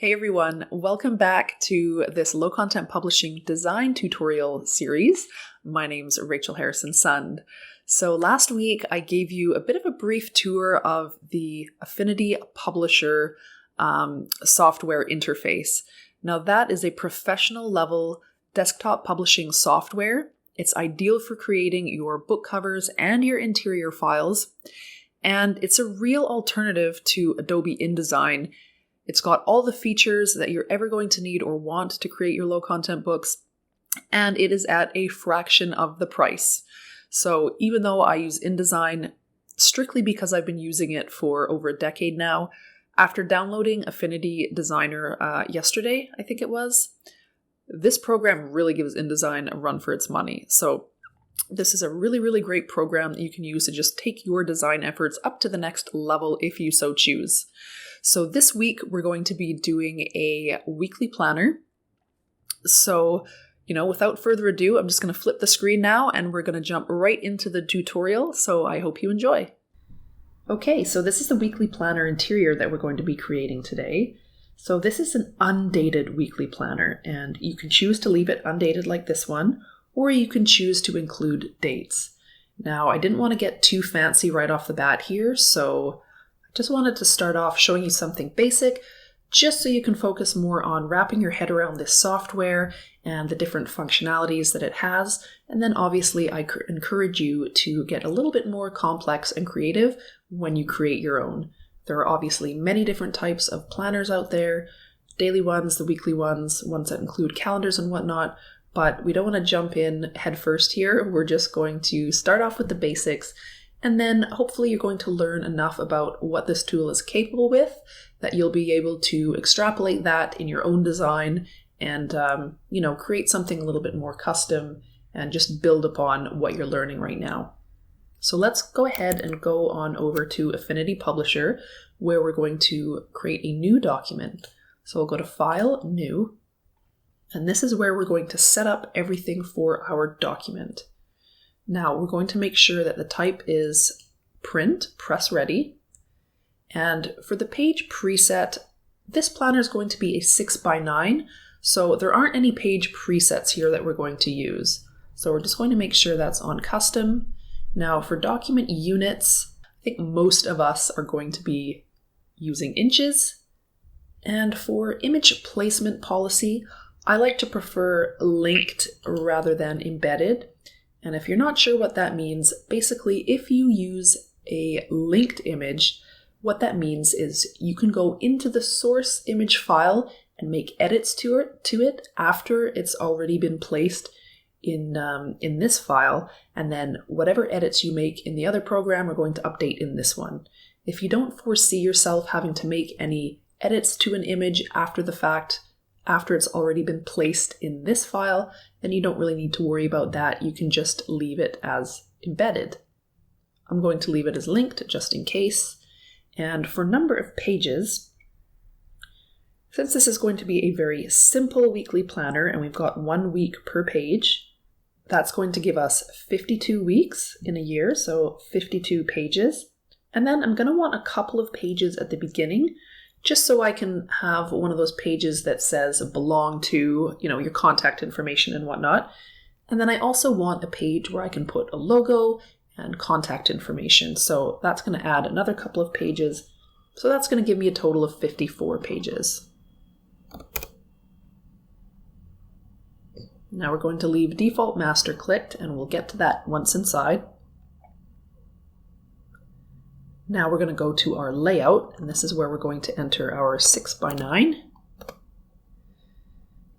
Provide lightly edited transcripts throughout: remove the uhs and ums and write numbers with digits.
Hey everyone, welcome back to this low content publishing design tutorial series. My name's Rachel Harrison-Sund. So last week I gave you a bit of a brief tour of the Affinity Publisher software interface. Now that is a professional level desktop publishing software. It's ideal for creating your book covers and your interior files. And it's a real alternative to Adobe InDesign. It's got all the features that you're ever going to need or want to create your low content books, and it is at a fraction of the price. So even though I use InDesign strictly because I've been using it for over a decade now, after downloading Affinity Designer yesterday, I think it was, this program really gives InDesign a run for its money. So this is a really, really great program that you can use to just take your design efforts up to the next level if you so choose. So this week, we're going to be doing a weekly planner. So, without further ado, I'm just going to flip the screen now and we're going to jump right into the tutorial. So I hope you enjoy. Okay, so this is the weekly planner interior that we're going to be creating today. So this is an undated weekly planner, and you can choose to leave it undated like this one, or you can choose to include dates. Now, I didn't want to get too fancy right off the bat here, so just wanted to start off showing you something basic, just so you can focus more on wrapping your head around this software and the different functionalities that it has. And then obviously I encourage you to get a little bit more complex and creative when you create your own. There are obviously many different types of planners out there, daily ones, the weekly ones that include calendars and whatnot, but we don't want to jump in head first here. We're just going to start off with the basics. And then hopefully you're going to learn enough about what this tool is capable with that you'll be able to extrapolate that in your own design and, create something a little bit more custom and just build upon what you're learning right now. So let's go ahead and go on over to Affinity Publisher, where we're going to create a new document. So we'll go to File, New, and this is where we're going to set up everything for our document. Now we're going to make sure that the type is print, press ready. And for the page preset, this planner is going to be a 6x9. So there aren't any page presets here that we're going to use. So we're just going to make sure that's on custom. Now for document units, I think most of us are going to be using inches. And for image placement policy, I like to prefer linked rather than embedded. And if you're not sure what that means, basically if you use a linked image, what that means is you can go into the source image file and make edits to it after it's already been placed in this file, and then whatever edits you make in the other program are going to update in this one. If you don't foresee yourself having to make any edits to an image after the fact, after it's already been placed in this file, then you don't really need to worry about that. You can just leave it as embedded. I'm going to leave it as linked just in case. And for number of pages, since this is going to be a very simple weekly planner and we've got 1 week per page, that's going to give us 52 weeks in a year, so 52 pages. And then I'm going to want a couple of pages at the beginning, just so I can have one of those pages that says belong to, your contact information and whatnot. And then I also want a page where I can put a logo and contact information. So that's going to add another couple of pages. So that's going to give me a total of 54 pages. Now we're going to leave default master clicked, and we'll get to that once inside. Now we're going to go to our layout, and this is where we're going to enter our 6x9.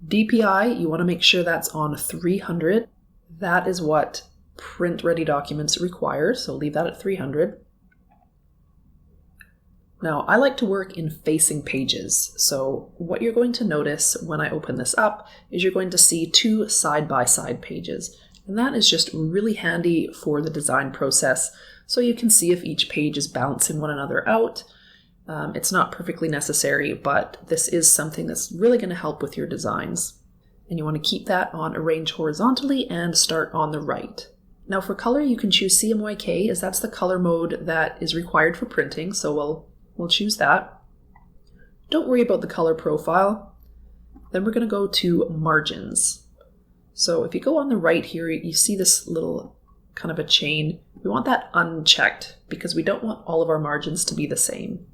DPI, you want to make sure that's on 300. That is what print-ready documents require, so leave that at 300. Now, I like to work in facing pages, so what you're going to notice when I open this up is you're going to see 2 side-by-side pages, and that is just really handy for the design process. So you can see if each page is balancing one another out. It's not perfectly necessary, but this is something that's really going to help with your designs. And you want to keep that on arrange horizontally and start on the right. Now for color, you can choose CMYK, as that's the color mode that is required for printing, so we'll choose that. Don't worry about the color profile. Then we're going to go to margins. So if you go on the right here, you see this little kind of a chain. We want that unchecked because we don't want all of our margins to be the same.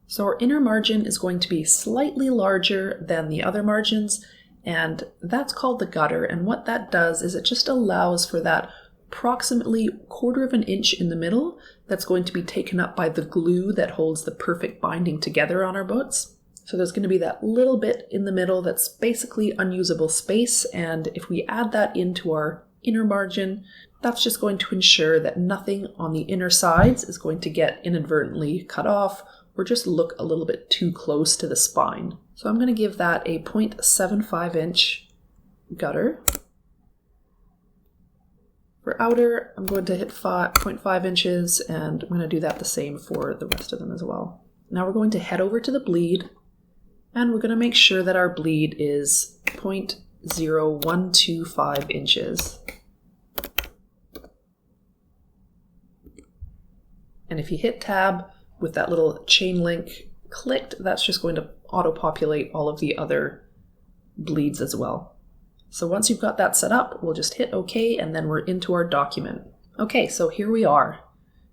So our inner margin is going to be slightly larger than the other margins, and that's called the gutter. And what that does is it just allows for that approximately 1/4 of an inch in the middle that's going to be taken up by the glue that holds the perfect binding together on our books. So there's going to be that little bit in the middle that's basically unusable space, and if we add that into our inner margin, that's just going to ensure that nothing on the inner sides is going to get inadvertently cut off or just look a little bit too close to the spine. So I'm going to give that a 0.75 inch gutter. For outer, I'm going to hit 0.5 inches, and I'm going to do that the same for the rest of them as well. Now we're going to head over to the bleed, and we're going to make sure that our bleed is 0.0125 inches. And if you hit tab with that little chain link clicked, that's just going to auto-populate all of the other bleeds as well. So once you've got that set up, we'll just hit OK, and then we're into our document. Okay, so here we are.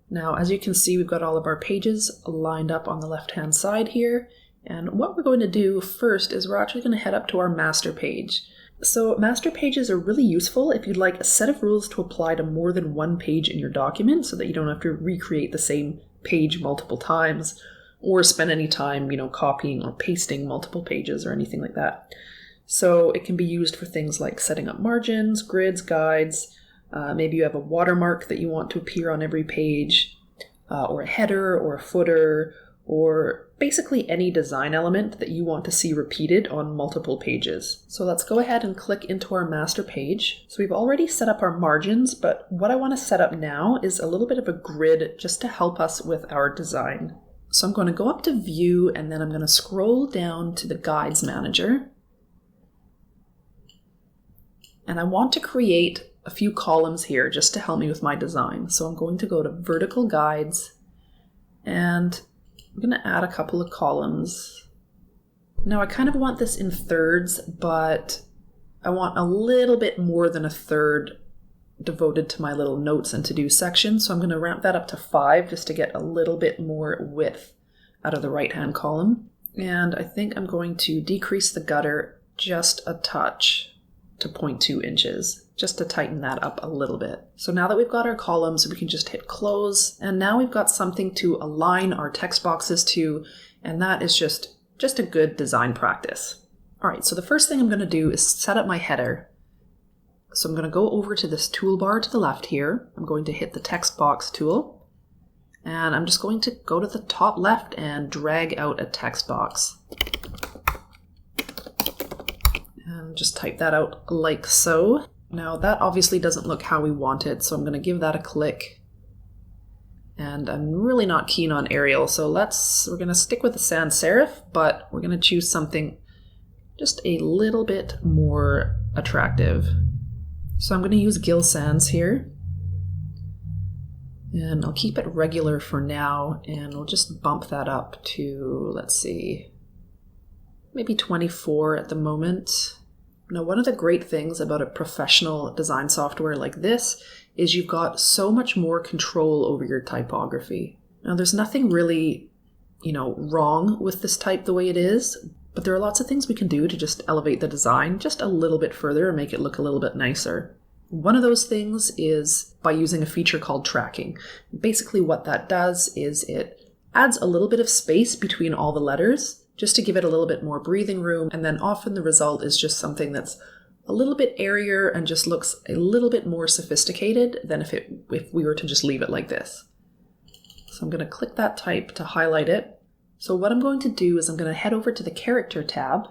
Now, as you can see, we've got all of our pages lined up on the left-hand side here. And what we're going to do first is we're actually going to head up to our master page. So master pages are really useful if you'd like a set of rules to apply to more than one page in your document so that you don't have to recreate the same page multiple times or spend any time, copying or pasting multiple pages or anything like that. So it can be used for things like setting up margins, grids, guides. Maybe you have a watermark that you want to appear on every page, or a header or a footer, or basically any design element that you want to see repeated on multiple pages. So let's go ahead and click into our master page. So we've already set up our margins, but what I want to set up now is a little bit of a grid just to help us with our design. So I'm going to go up to View, and then I'm going to scroll down to the Guides Manager. And I want to create a few columns here just to help me with my design. So I'm going to go to Vertical Guides, and I'm going to add a couple of columns. Now I kind of want this in thirds, but I want a little bit more than a third devoted to my little notes and to-do section. So I'm going to ramp that up to 5 just to get a little bit more width out of the right-hand column. And I think I'm going to decrease the gutter just a touch to 0.2 inches, just to tighten that up a little bit. So now that we've got our columns, we can just hit close, and now we've got something to align our text boxes to, and that is just a good design practice. All right, so the first thing I'm going to do is set up my header. So I'm going to go over to this toolbar to the left here. I'm going to hit the text box tool, and I'm just going to go to the top left and drag out a text box. And just type that out like so. Now that obviously doesn't look how we want it, so I'm going to give that a click. And I'm really not keen on Arial, so we're going to stick with the sans serif, but we're going to choose something just a little bit more attractive. So I'm going to use Gill Sans here. And I'll keep it regular for now, and we'll just bump that up to, let's see, maybe 24 at the moment. Now, one of the great things about a professional design software like this is you've got so much more control over your typography. Now, there's nothing really, wrong with this type the way it is, but there are lots of things we can do to just elevate the design just a little bit further and make it look a little bit nicer. One of those things is by using a feature called tracking. Basically, what that does is it adds a little bit of space between all the letters, just to give it a little bit more breathing room, and then often the result is just something that's a little bit airier and just looks a little bit more sophisticated than if we were to just leave it like this. So I'm going to click that type to highlight it. So what I'm going to do is I'm going to head over to the Character tab.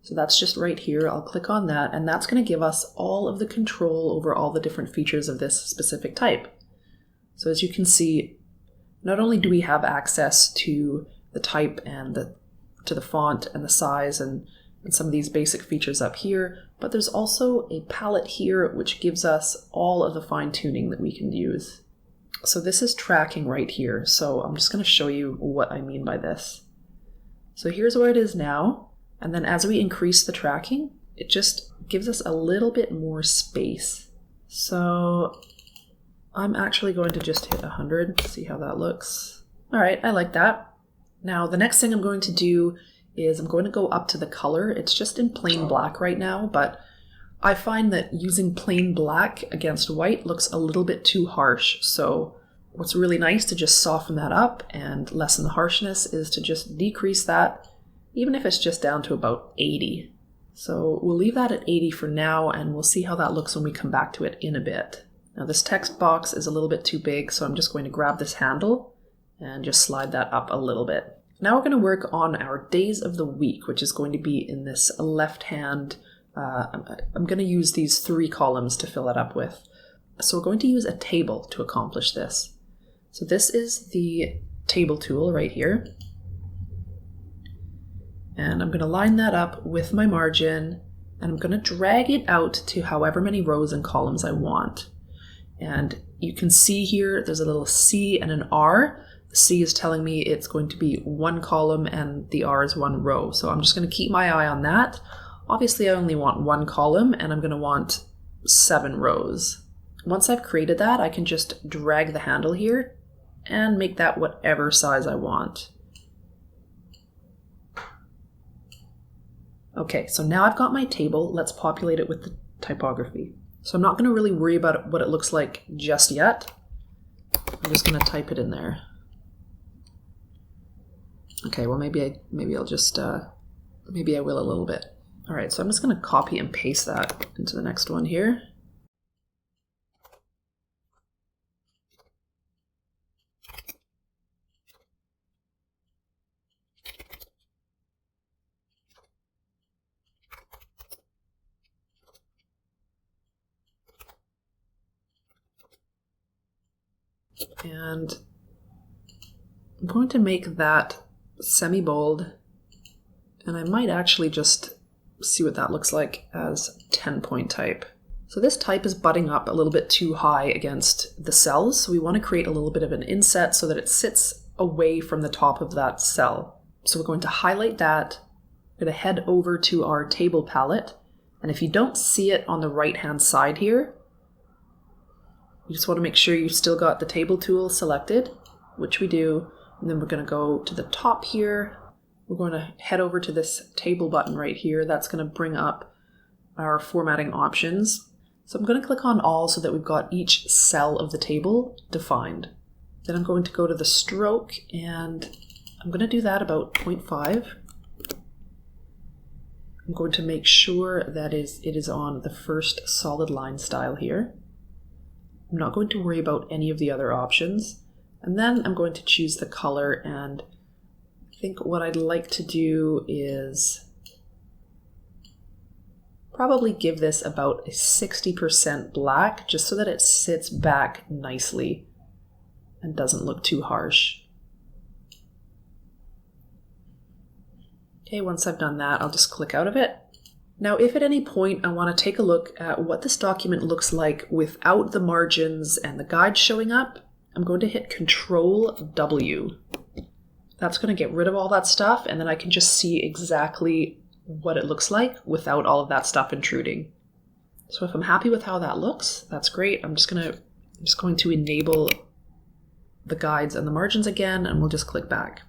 So that's just right here. I'll click on that, and that's going to give us all of the control over all the different features of this specific type. So as you can see, not only do we have access to the type and to the font and the size and some of these basic features up here, but there's also a palette here which gives us all of the fine-tuning that we can use. So this is tracking right here, so I'm just going to show you what I mean by this. So here's where it is now. And then as we increase the tracking, it just gives us a little bit more space. So I'm actually going to just hit 100, see how that looks. All right, I like that. Now the next thing I'm going to do is I'm going to go up to the color. It's just in plain black right now, but I find that using plain black against white looks a little bit too harsh. So what's really nice to just soften that up and lessen the harshness is to just decrease that, even if it's just down to about 80. So we'll leave that at 80 for now, and we'll see how that looks when we come back to it in a bit. Now this text box is a little bit too big, so I'm just going to grab this handle and just slide that up a little bit. Now we're going to work on our days of the week, which is going to be in this left hand. I'm going to use these 3 columns to fill it up with. So we're going to use a table to accomplish this. So this is the table tool right here. And I'm going to line that up with my margin, and I'm going to drag it out to however many rows and columns I want. And you can see here there's a little C and an R. The C is telling me it's going to be 1 column and the R is 1 row. So I'm just going to keep my eye on that. Obviously I only want 1 column and I'm going to want 7 rows. Once I've created that, I can just drag the handle here and make that whatever size I want. Okay, so now I've got my table. Let's populate it with the typography. So I'm not going to really worry about what it looks like just yet. I'm just going to type it in there. Okay, well maybe I'll just, maybe I will a little bit. All right, so I'm just going to copy and paste that into the next one here. And I'm going to make that semi-bold, and I might actually just see what that looks like as 10-point type. So this type is butting up a little bit too high against the cells, so we want to create a little bit of an inset so that it sits away from the top of that cell. So we're going to highlight that. We're going to head over to our table palette, and if you don't see it on the right-hand side here, you just want to make sure you still got the table tool selected, which we do, and then we're going to go to the top here. We're going to head over to this table button right here. That's going to bring up our formatting options. So I'm going to click on all so that we've got each cell of the table defined. Then I'm going to go to the stroke, and I'm going to do that about 0.5. I'm going to make sure that it is on the first solid line style here. I'm not going to worry about any of the other options. And then I'm going to choose the color, and I think what I'd like to do is probably give this about a 60% black, just so that it sits back nicely and doesn't look too harsh. Okay, once I've done that, I'll just click out of it. Now, if at any point I want to take a look at what this document looks like without the margins and the guide showing up, I'm going to hit Control W. That's going to get rid of all that stuff, and then I can just see exactly what it looks like without all of that stuff intruding. So if I'm happy with how that looks, that's great. I'm just going to enable the guides and the margins again, and we'll just click back.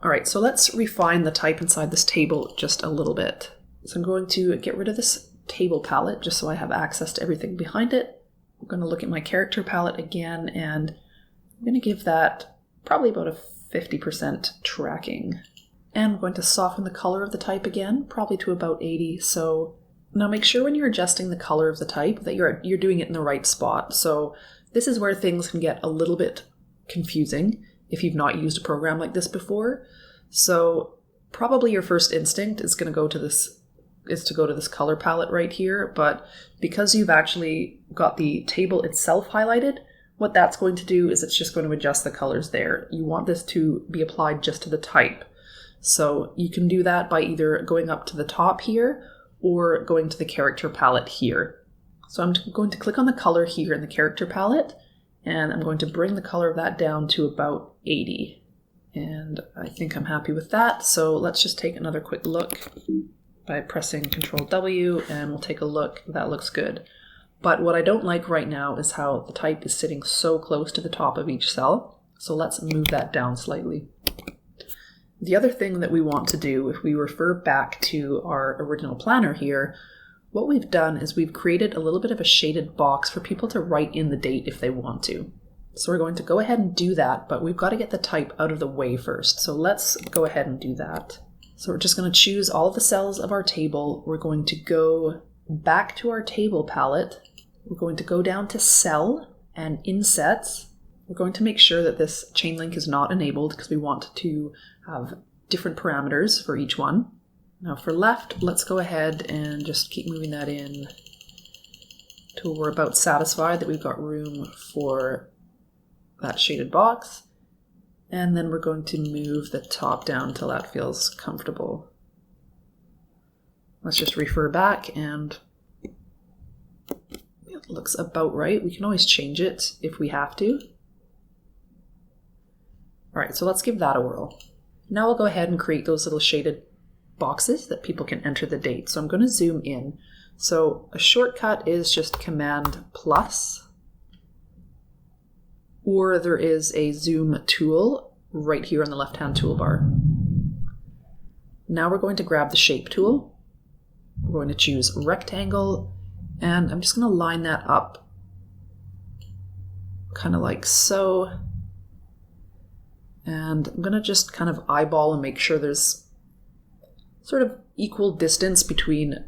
All right, so let's refine the type inside this table just a little bit. So I'm going to get rid of this table palette just so I have access to everything behind it. I'm going to look at my character palette again, and I'm going to give that probably about a 50% tracking. And I'm going to soften the color of the type again, probably to about 80. So now make sure when you're adjusting the color of the type that you're doing it in the right spot. So this is where things can get a little bit confusing if you've not used a program like this before. So probably your first instinct is to go to this color palette right here, but because you've actually got the table itself highlighted, what that's going to do is it's just going to adjust the colors there. You want this to be applied just to the type. So you can do that by either going up to the top here or going to the character palette here. So I'm going to click on the color here in the character palette, and I'm going to bring the color of that down to about 80. And I think I'm happy with that. So let's just take another quick look by pressing Control W, and we'll take a look. That looks good. But what I don't like right now is how the type is sitting so close to the top of each cell. So let's move that down slightly. The other thing that we want to do, if we refer back to our original planner here, what we've done is we've created a little bit of a shaded box for people to write in the date if they want to. So we're going to go ahead and do that, but we've got to get the type out of the way first. So let's go ahead and do that. So we're just going to choose all of the cells of our table. We're going to go back to our table palette. We're going to go down to Cell and Insets. We're going to make sure that this chain link is not enabled because we want to have different parameters for each one. Now for left, let's go ahead and just keep moving that in till we're about satisfied that we've got room for that shaded box. And then we're going to move the top down till that feels comfortable. Let's just refer back, and it looks about right. We can always change it if we have to. All right, so let's give that a whirl. Now we'll go ahead and create those little shaded boxes that people can enter the date. So I'm going to zoom in. So a shortcut is just Command plus, or there is a zoom tool right here on the left-hand toolbar. Now we're going to grab the shape tool. We're going to choose rectangle, and I'm just going to line that up kind of like so. And I'm going to just kind of eyeball and make sure there's sort of equal distance between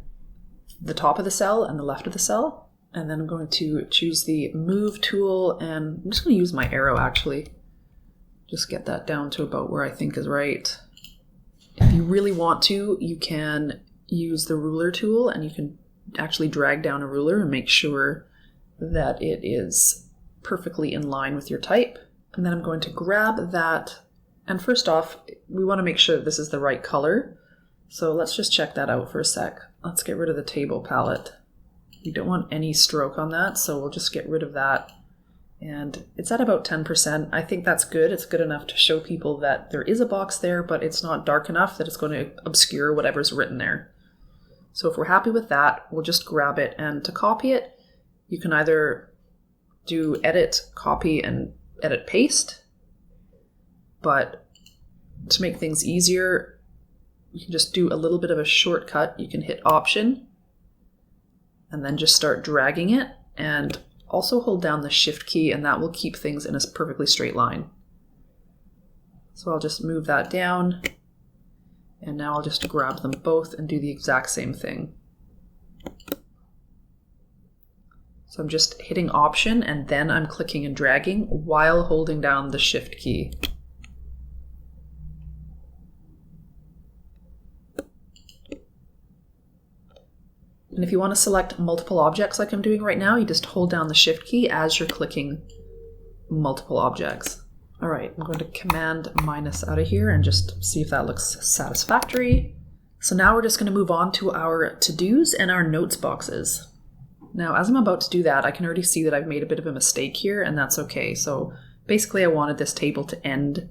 the top of the cell and the left of the cell. And then I'm going to choose the move tool, and I'm just going to use my arrow actually. Just get that down to about where I think is right. If you really want to, you can use the ruler tool, and you can actually drag down a ruler and make sure that it is perfectly in line with your type. And then I'm going to grab that. And first off, we want to make sure that this is the right color. So let's just check that out for a sec. Let's get rid of the table palette. We don't want any stroke on that, so we'll just get rid of that. And it's at about 10%. I think that's good. It's good enough to show people that there is a box there, but it's not dark enough that it's going to obscure whatever's written there. So if we're happy with that, we'll just grab it. And to copy it, you can either do Edit, Copy, and Edit, Paste. But to make things easier, you can just do a little bit of a shortcut. You can hit Option, and then just start dragging it, and also hold down the Shift key, and that will keep things in a perfectly straight line. So I'll just move that down, and now I'll just grab them both and do the exact same thing. So I'm just hitting Option, and then I'm clicking and dragging while holding down the Shift key. And if you want to select multiple objects like I'm doing right now, you just hold down the Shift key as you're clicking multiple objects. All right, I'm going to Command minus out of here and just see if that looks satisfactory. So now we're just going to move on to our to-dos and our notes boxes. Now, as I'm about to do that, I can already see that I've made a bit of a mistake here, and that's okay. So basically I wanted this table to end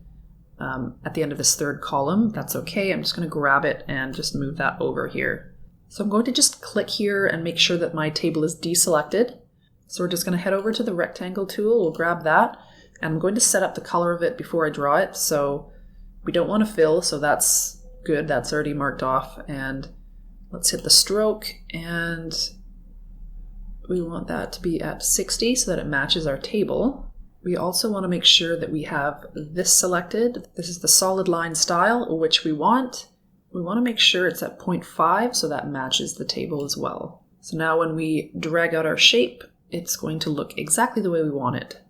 at the end of this third column. That's okay. I'm just going to grab it and just move that over here. So I'm going to just click here and make sure that my table is deselected. So we're just going to head over to the rectangle tool. We'll grab that, and I'm going to set up the color of it before I draw it. So we don't want to fill, so that's good. That's already marked off. And let's hit the stroke, and we want that to be at 60 so that it matches our table. We also want to make sure that we have this selected. This is the solid line style, which we want. We want to make sure it's at 0.5 so that matches the table as well. So now when we drag out our shape, it's going to look exactly the way we want it.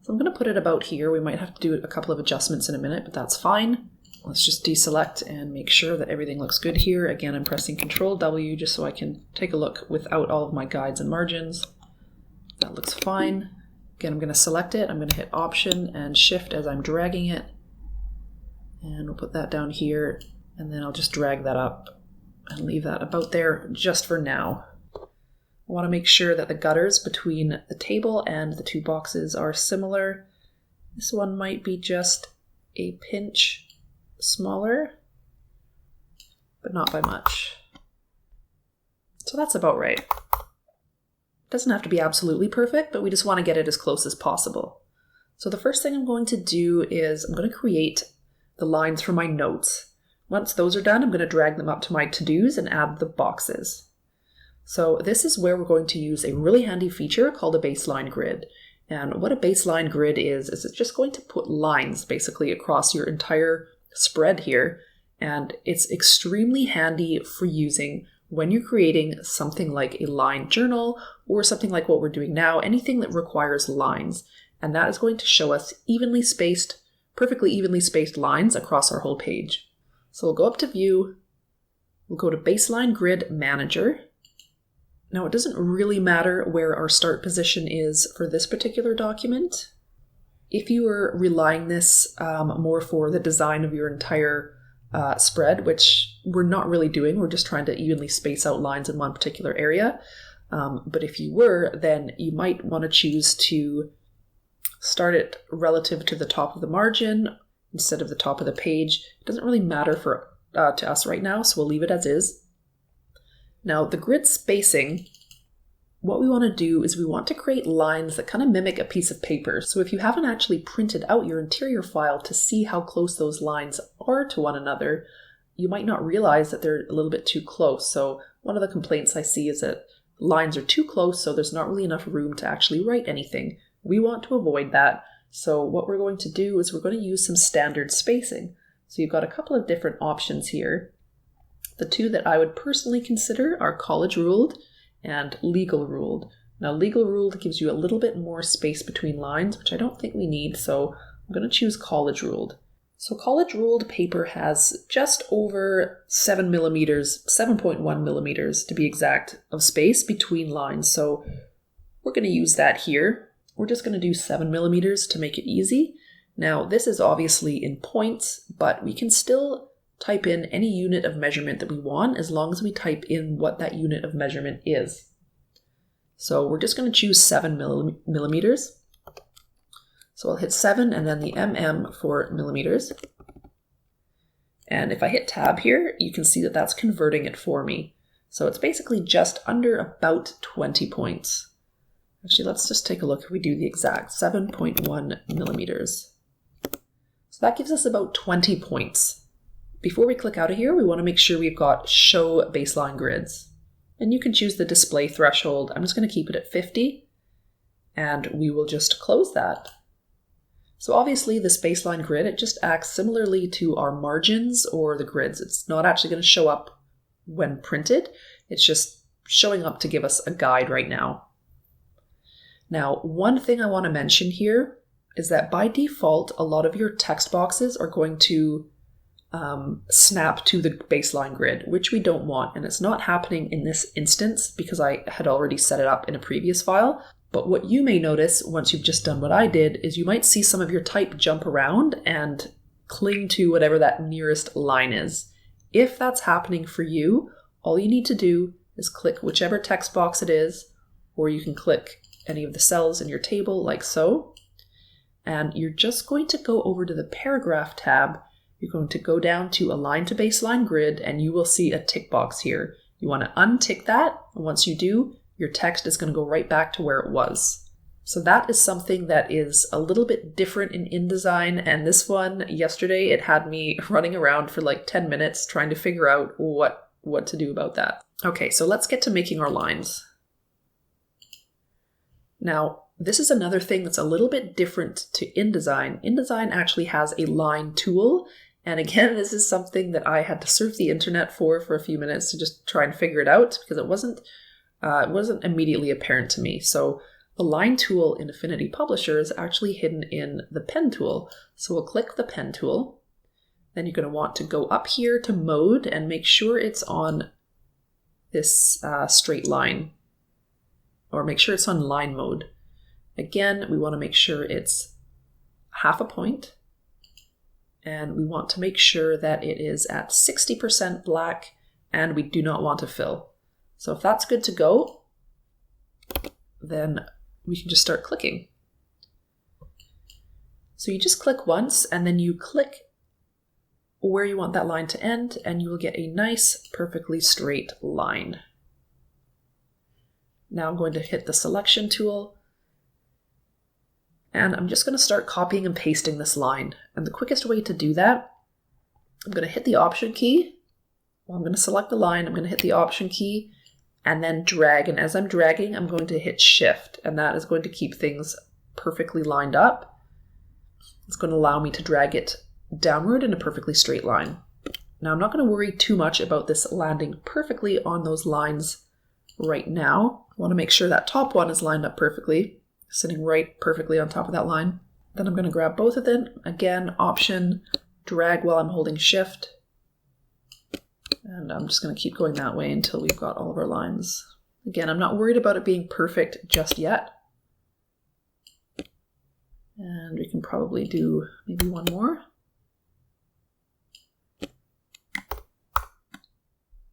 So I'm going to put it about here. We might have to do a couple of adjustments in a minute, but that's fine. Let's just deselect and make sure that everything looks good here. Again, I'm pressing Control W just so I can take a look without all of my guides and margins. That looks fine. Again, I'm going to select it. I'm going to hit Option and Shift as I'm dragging it. And we'll put that down here. And then I'll just drag that up and leave that about there just for now. I want to make sure that the gutters between the table and the two boxes are similar. This one might be just a pinch smaller, but not by much. So that's about right. It doesn't have to be absolutely perfect, but we just want to get it as close as possible. So the first thing I'm going to do is I'm going to create the lines for my notes. Once those are done, I'm going to drag them up to my to-dos and add the boxes. So this is where we're going to use a really handy feature called a baseline grid. And what a baseline grid is it's just going to put lines basically across your entire spread here. And it's extremely handy for using when you're creating something like a line journal or something like what we're doing now, anything that requires lines. And that is going to show us perfectly evenly spaced lines across our whole page. So we'll go up to View, we'll go to Baseline Grid Manager. Now it doesn't really matter where our start position is for this particular document. If you are relying this more for the design of your entire spread, which we're not really doing, we're just trying to evenly space out lines in one particular area. But if you were, then you might want to choose to start it relative to the top of the margin instead of the top of the page. It doesn't really matter to us right now, so we'll leave it as is. Now, the grid spacing, what we want to do is we want to create lines that kind of mimic a piece of paper. So if you haven't actually printed out your interior file to see how close those lines are to one another, you might not realize that they're a little bit too close. So one of the complaints I see is that lines are too close, so there's not really enough room to actually write anything. We want to avoid that. So what we're going to do is we're going to use some standard spacing. So you've got a couple of different options here. The two that I would personally consider are college ruled and legal ruled. Now legal ruled gives you a little bit more space between lines, which I don't think we need, so I'm going to choose college ruled. So college ruled paper has just over 7 millimeters, 7.1 millimeters to be exact, of space between lines. So we're going to use that here. We're just going to do 7 millimeters to make it easy. Now this is obviously in points, but we can still type in any unit of measurement that we want as long as we type in what that unit of measurement is. So we're just going to choose 7 millimeters. So I'll hit 7 and then the for millimeters. And if I hit tab here, you can see that that's converting it for me. So it's basically just under about 20 points. Actually, let's just take a look if we do the exact 7.1 millimeters. So that gives us about 20 points. Before we click out of here, we want to make sure we've got Show Baseline Grids. And you can choose the display threshold. I'm just going to keep it at 50, and we will just close that. So obviously this baseline grid, it just acts similarly to our margins or the grids. It's not actually going to show up when printed. It's just showing up to give us a guide right now. Now, one thing I want to mention here is that by default, a lot of your text boxes are going to snap to the baseline grid, which we don't want. And it's not happening in this instance because I had already set it up in a previous file. But what you may notice once you've just done what I did is you might see some of your type jump around and cling to whatever that nearest line is. If that's happening for you, all you need to do is click whichever text box it is, or you can click any of the cells in your table like so. And you're just going to go over to the paragraph tab. You're going to go down to Align to Baseline Grid, and you will see a tick box here. You want to untick that, and once you do, your text is going to go right back to where it was. So that is something that is a little bit different in InDesign, and this one, yesterday, it had me running around for like 10 minutes trying to figure out what to do about that. Okay, so let's get to making our lines. Now, this is another thing that's a little bit different to InDesign. InDesign actually has a line tool. And again, this is something that I had to surf the internet for a few minutes to just try and figure it out because it wasn't immediately apparent to me. So the line tool in Affinity Publisher is actually hidden in the pen tool. So we'll click the pen tool. Then you're going to want to go up here to mode and make sure it's on this straight line, or make sure it's on line mode. Again, we want to make sure it's half a point. And we want to make sure that it is at 60% black, and we do not want to fill. So if that's good to go, then we can just start clicking. So you just click once and then you click where you want that line to end and you will get a nice, perfectly straight line. Now I'm going to hit the selection tool and I'm just going to start copying and pasting this line. And the quickest way to do that, I'm going to hit the Option key. Well, I'm going to select the line, I'm going to hit the Option key and then drag. And as I'm dragging, I'm going to hit Shift, and that is going to keep things perfectly lined up. It's going to allow me to drag it downward in a perfectly straight line. Now I'm not going to worry too much about this landing perfectly on those lines right now. I want to make sure that top one is lined up perfectly, sitting right perfectly on top of that line. Then I'm going to grab both of them. Again, Option, drag while I'm holding Shift. And I'm just going to keep going that way until we've got all of our lines. Again, I'm not worried about it being perfect just yet. And we can probably do maybe one more.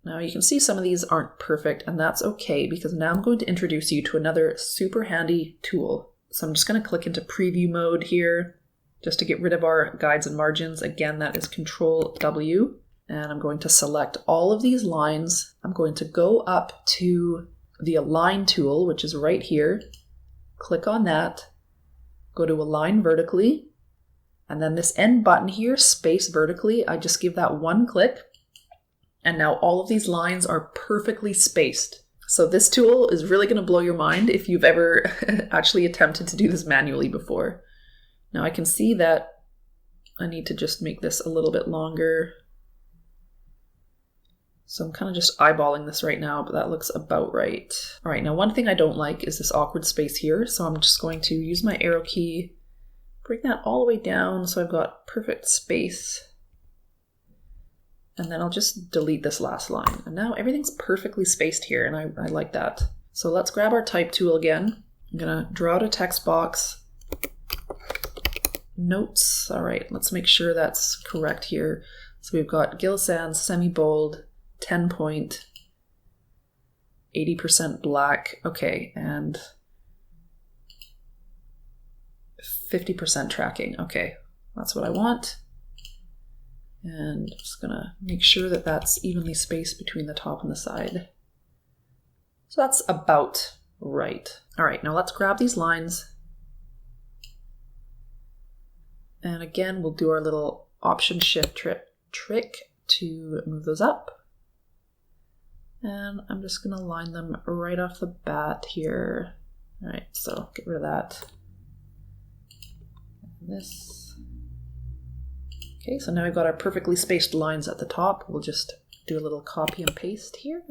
Now you can see some of these aren't perfect, and that's okay because now I'm going to introduce you to another super handy tool. So I'm just going to click into preview mode here just to get rid of our guides and margins. Again, that is Control W. And I'm going to select all of these lines. I'm going to go up to the Align tool, which is right here. Click on that. Go to Align Vertically. And then this end button here, Space Vertically, I just give that one click. And now all of these lines are perfectly spaced. So this tool is really going to blow your mind if you've ever actually attempted to do this manually before. Now I can see that I need to just make this a little bit longer. So I'm kind of just eyeballing this right now, but that looks about right. All right, now one thing I don't like is this awkward space here. So I'm just going to use my arrow key, bring that all the way down so I've got perfect space. And then I'll just delete this last line. And now everything's perfectly spaced here, and I like that. So let's grab our type tool again. I'm gonna draw out a text box. Notes, all right, let's make sure that's correct here. So we've got Gill Sans, semi-bold, 10 point, 80% black, okay, and 50% tracking, okay, that's what I want. And I'm just gonna make sure that that's evenly spaced between the top and the side. So that's about right. All right, now let's grab these lines. And again, we'll do our little Option Shift trick to move those up. And I'm just gonna line them right off the bat here. All right, so get rid of that. And this. Okay, so now we've got our perfectly spaced lines at the top. We'll just do a little copy and paste here.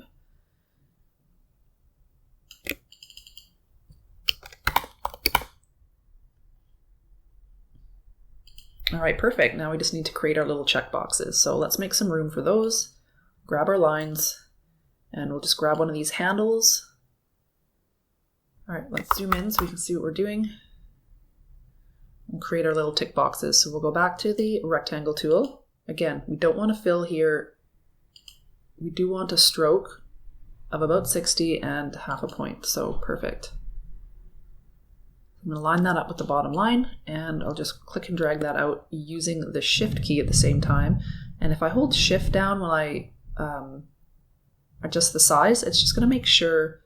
All right, perfect. Now we just need to create our little check boxes. So let's make some room for those. Grab our lines, and we'll just grab one of these handles. All right, let's zoom in so we can see what we're doing. And create our little tick boxes. So we'll go back to the rectangle tool. Again, we don't want to fill here. We do want a stroke of about 60 and half a point, so perfect. I'm going to line that up with the bottom line, and I'll just click and drag that out using the Shift key at the same time. And if I hold Shift down while I adjust the size, it's just going to make sure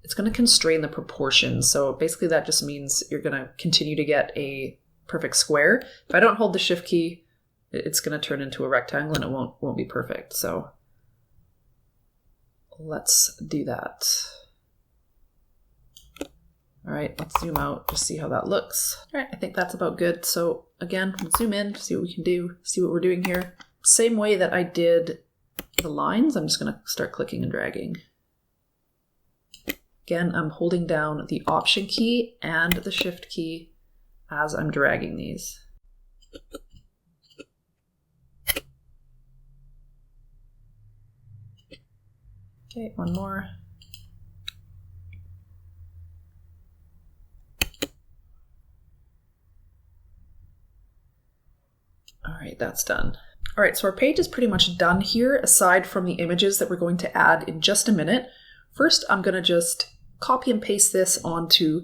it's going to constrain the proportions. So basically that just means you're going to continue to get a perfect square. If I don't hold the Shift key, it's going to turn into a rectangle and it won't be perfect. So let's do that. All right, let's zoom out, just see how that looks. All right, I think that's about good. So again, we'll zoom in, see what we can do, see what we're doing here. Same way that I did the lines, I'm just gonna start clicking and dragging. Again, I'm holding down the Option key and the Shift key as I'm dragging these. Okay, one more. All right, that's done. All right, so our page is pretty much done here, aside from the images that we're going to add in just a minute. First, I'm gonna just copy and paste this onto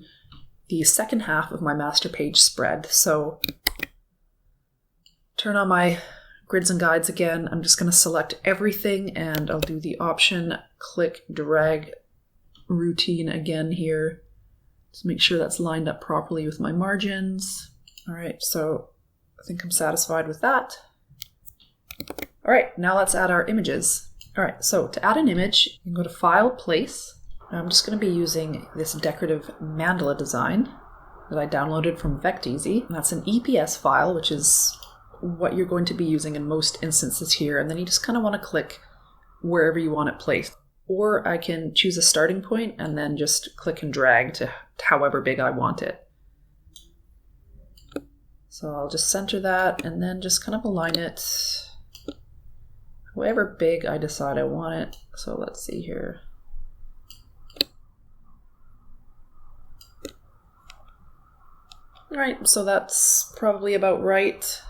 the second half of my master page spread. So turn on my grids and guides again. I'm just going to select everything and I'll do the option, click, drag routine again here. Just make sure that's lined up properly with my margins. All right, so I think I'm satisfied with that. All right, now let's add our images. All right, so to add an image, you can go to File, Place. I'm just going to be using this decorative mandala design that I downloaded from Vecteezy. And that's an EPS file, which is what you're going to be using in most instances here. And then you just kind of want to click wherever you want it placed. Or I can choose a starting point and then just click and drag to however big I want it. So I'll just center that and then just kind of align it however big I decide I want it. So let's see here. All right, so that's probably about right.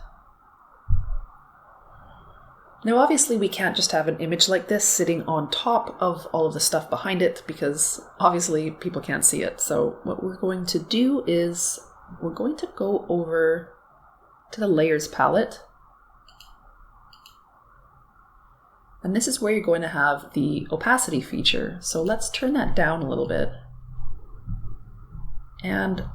Now obviously we can't just have an image like this sitting on top of all of the stuff behind it because obviously people can't see it. So what we're going to do is we're going to go over to the Layers palette. And this is where you're going to have the opacity feature. So let's turn that down a little bit. And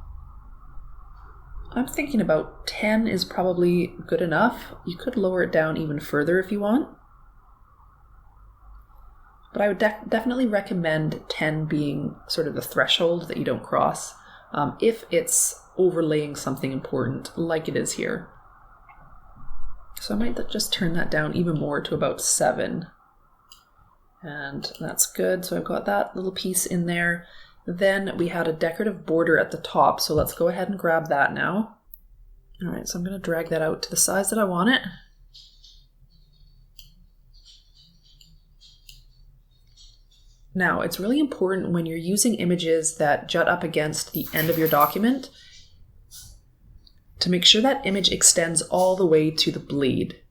I'm thinking about 10 is probably good enough. You could lower it down even further if you want. But I would definitely recommend 10 being sort of the threshold that you don't cross if it's overlaying something important like it is here. So I might just turn that down even more to about 7. And that's good. So I've got that little piece in there. Then we had a decorative border at the top. So let's go ahead and grab that now. All right, so I'm going to drag that out to the size that I want it. Now, it's really important when you're using images that jut up against the end of your document to make sure that image extends all the way to the bleed.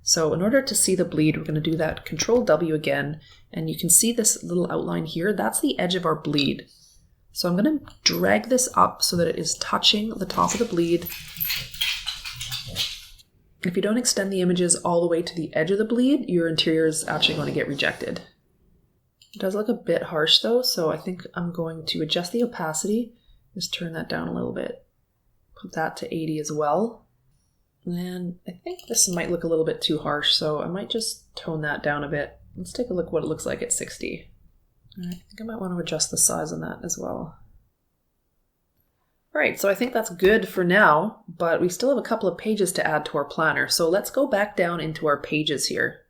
So in order to see the bleed, we're going to do that Control W again, and you can see this little outline here. That's the edge of our bleed. So I'm going to drag this up so that it is touching the top of the bleed. If you don't extend the images all the way to the edge of the bleed, your interior is actually going to get rejected. It does look a bit harsh though, so I think I'm going to adjust the opacity. Just turn that down a little bit. Put that to 80 as well. And I think this might look a little bit too harsh, so I might just tone that down a bit. Let's take a look what it looks like at 60. All right, I think I might want to adjust the size on that as well. All right, so I think that's good for now, but we still have a couple of pages to add to our planner. So let's go back down into our pages here.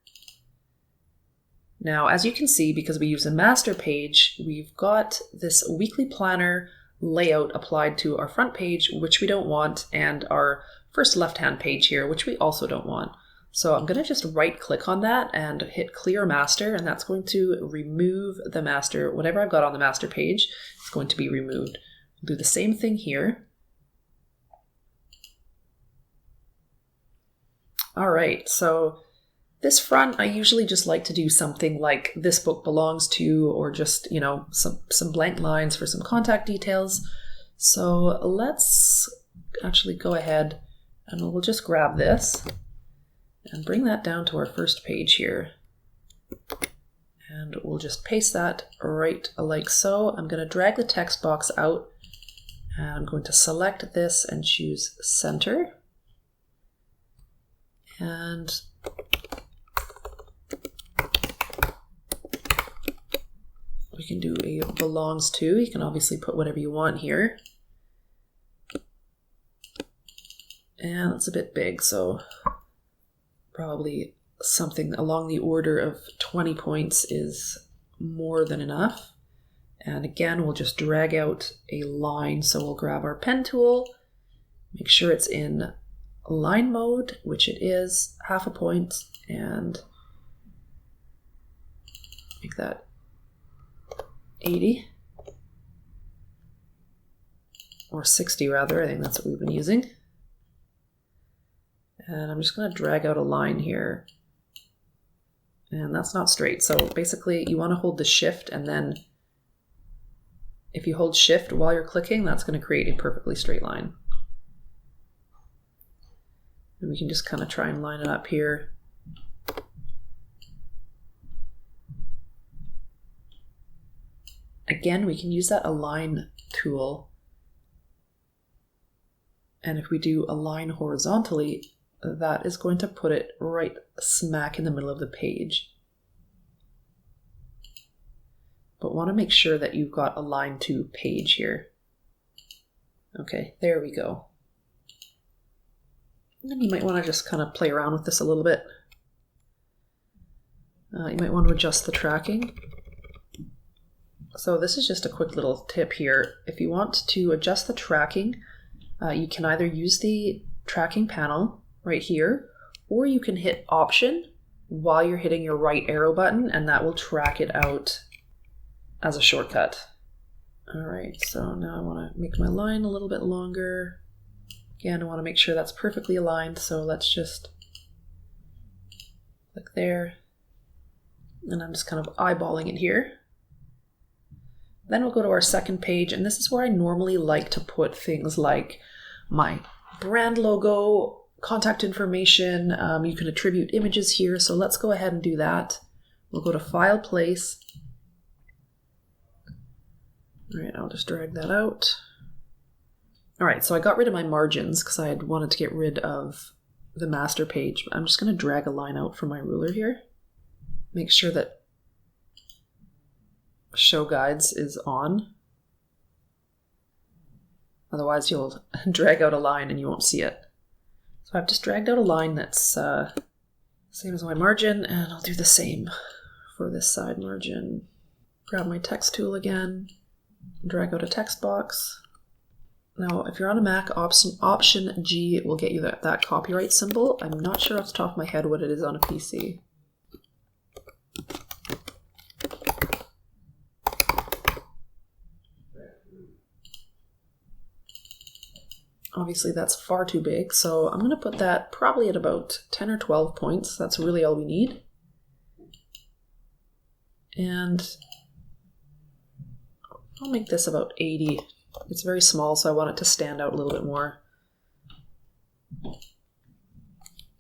Now, as you can see, because we use a master page, we've got this weekly planner layout applied to our front page, which we don't want, and our first left-hand page here, which we also don't want. So I'm going to just right-click on that and hit Clear Master, and that's going to remove the master. Whatever I've got on the master page is going to be removed. We'll do the same thing here. All right, so this front, I usually just like to do something like this book belongs to, or just, you know, some blank lines for some contact details. So let's actually go ahead and we'll just grab this and bring that down to our first page here. And we'll just paste that right like so. I'm going to drag the text box out and I'm going to select this and choose center. And we can do a belongs to. You can obviously put whatever you want here. And it's a bit big, so probably something along the order of 20 points is more than enough. And again, we'll just drag out a line. So we'll grab our pen tool, make sure it's in line mode, which it is, half a point, and make that 80 or 60 rather. I think that's what we've been using. And I'm just going to drag out a line here. And that's not straight. So basically you want to hold the shift and then If you hold Shift while you're clicking, that's going to create a perfectly straight line. And we can just kind of try and line it up here. Again, we can use that Align tool. And if we do Align horizontally, that is going to put it right smack in the middle of the page. But want to make sure that you've got Align to Page here. Okay, there we go. And then you might want to just kind of play around with this a little bit. You might want to adjust the tracking. So this is just a quick little tip here. If you want to adjust the tracking, you can either use the tracking panel right here, or you can hit Option while you're hitting your right arrow button, and that will track it out as a shortcut. All right, so now I want to make my line a little bit longer. Again, I want to make sure that's perfectly aligned, so let's just click there. And I'm just kind of eyeballing it here. Then we'll go to our second page, and this is where I normally like to put things like my brand logo, contact information. You can attribute images here, so let's go ahead and do that. We'll go to File, Place. All right, I'll just drag that out. All right, so I got rid of my margins because I had wanted to get rid of the master page. I'm just going to drag a line out from my ruler here. Make sure that Show Guides is on. Otherwise, you'll drag out a line and you won't see it. So I've just dragged out a line that's same as my margin, and I'll do the same for this side margin. Grab my text tool again, drag out a text box. Now, if you're on a Mac, Option G will get you that copyright symbol. I'm not sure off the top of my head what it is on a PC. Obviously, that's far too big, so I'm going to put that probably at about 10 or 12 points. That's really all we need. And I'll make this about 80. It's very small, so I want it to stand out a little bit more.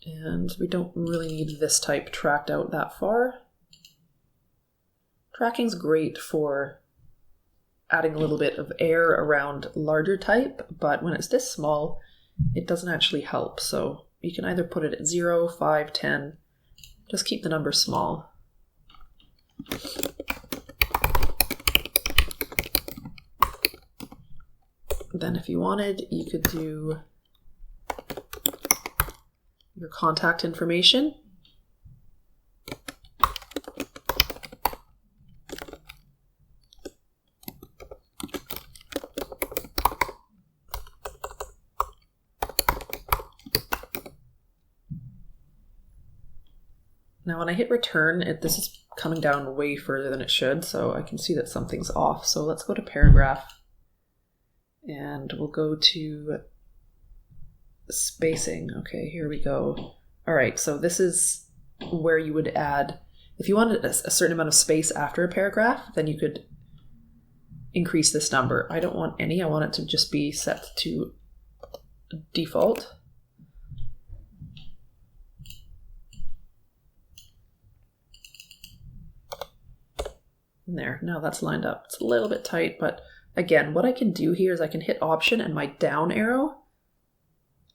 And we don't really need this type tracked out that far. Tracking's great for adding a little bit of air around larger type, but when it's this small, it doesn't actually help. So you can either put it at 0, 5, 10, just keep the number small. Then if you wanted, you could do your contact information. Now when I hit return, this is coming down way further than it should, so I can see that something's off. So let's go to paragraph, and we'll go to spacing. Okay, here we go. All right, so this is where you would add, if you wanted a certain amount of space after a paragraph, then you could increase this number. I don't want any, I want it to just be set to default. There, now that's lined up. It's a little bit tight, but again, what I can do here is I can hit Option and my down arrow,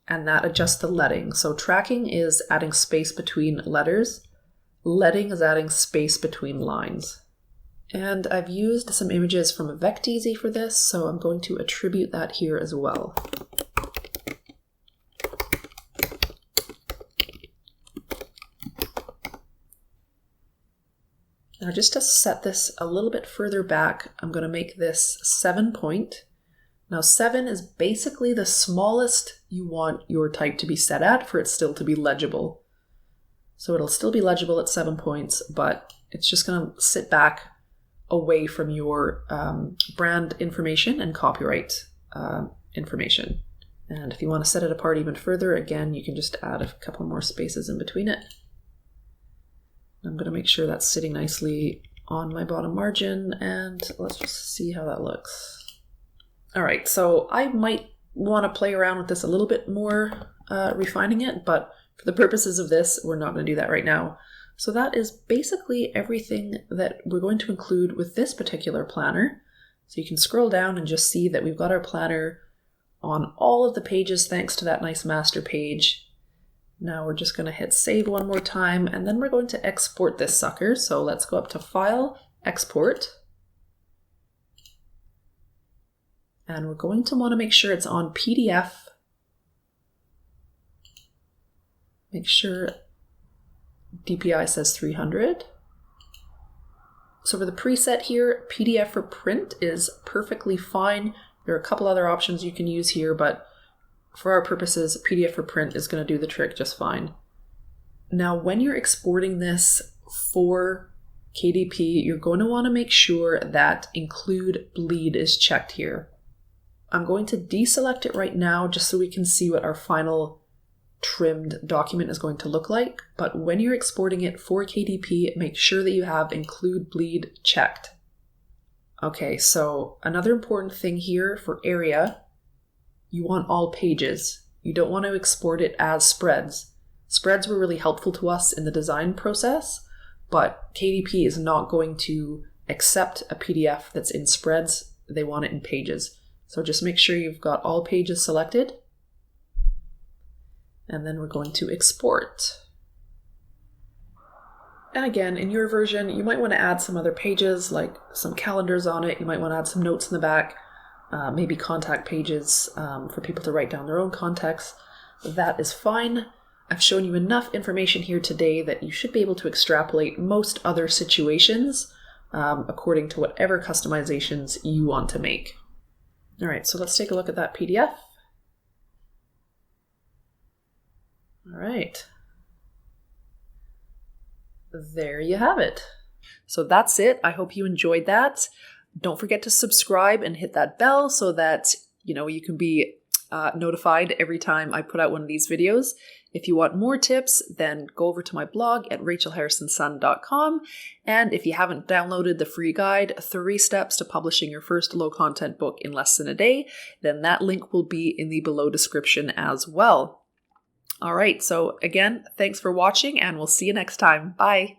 and that adjusts the leading. So tracking is adding space between letters. Leading is adding space between lines. And I've used some images from Vecteezy for this, so I'm going to attribute that here as well. Now just to set this a little bit further back, I'm going to make this 7 point. Now 7 is basically the smallest you want your type to be set at for it still to be legible. So it'll still be legible at 7 points, but it's just going to sit back away from your brand information and copyright information. And if you want to set it apart even further, again, you can just add a couple more spaces in between it. I'm going to make sure that's sitting nicely on my bottom margin, and let's just see how that looks. All right, so I might want to play around with this a little bit more, refining it, but for the purposes of this, we're not going to do that right now. So that is basically everything that we're going to include with this particular planner. So you can scroll down and just see that we've got our planner on all of the pages thanks to that nice master page. Now we're just going to hit save one more time, and then we're going to export this sucker. So let's go up to File, Export. And we're going to want to make sure it's on PDF. Make sure DPI says 300. So for the preset here, PDF for print is perfectly fine. There are a couple other options you can use here, but for our purposes, PDF for print is going to do the trick just fine. Now, when you're exporting this for KDP, you're going to want to make sure that include bleed is checked here. I'm going to deselect it right now just so we can see what our final trimmed document is going to look like. But when you're exporting it for KDP, make sure that you have include bleed checked. Okay, so another important thing here for area, you want all pages. You don't want to export it as spreads. Spreads were really helpful to us in the design process, but KDP is not going to accept a PDF that's in spreads. They want it in pages. So just make sure you've got all pages selected. And then we're going to export. And again, in your version, you might want to add some other pages, like some calendars on it. You might want to add some notes in the back. Maybe contact pages for people to write down their own contacts. That is fine. I've shown you enough information here today that you should be able to extrapolate most other situations according to whatever customizations you want to make. All right, so let's take a look at that PDF. All right. There you have it. So that's it. I hope you enjoyed that. Don't forget to subscribe and hit that bell so that you can be notified every time I put out one of these videos. If you want more tips, then go over to my blog at rachelharrisonson.com. And if you haven't downloaded the free guide, 3 steps to publishing your first low content book in less than a day, then that link will be in the below description as well. All right, so again, thanks for watching, and we'll see you next time. Bye.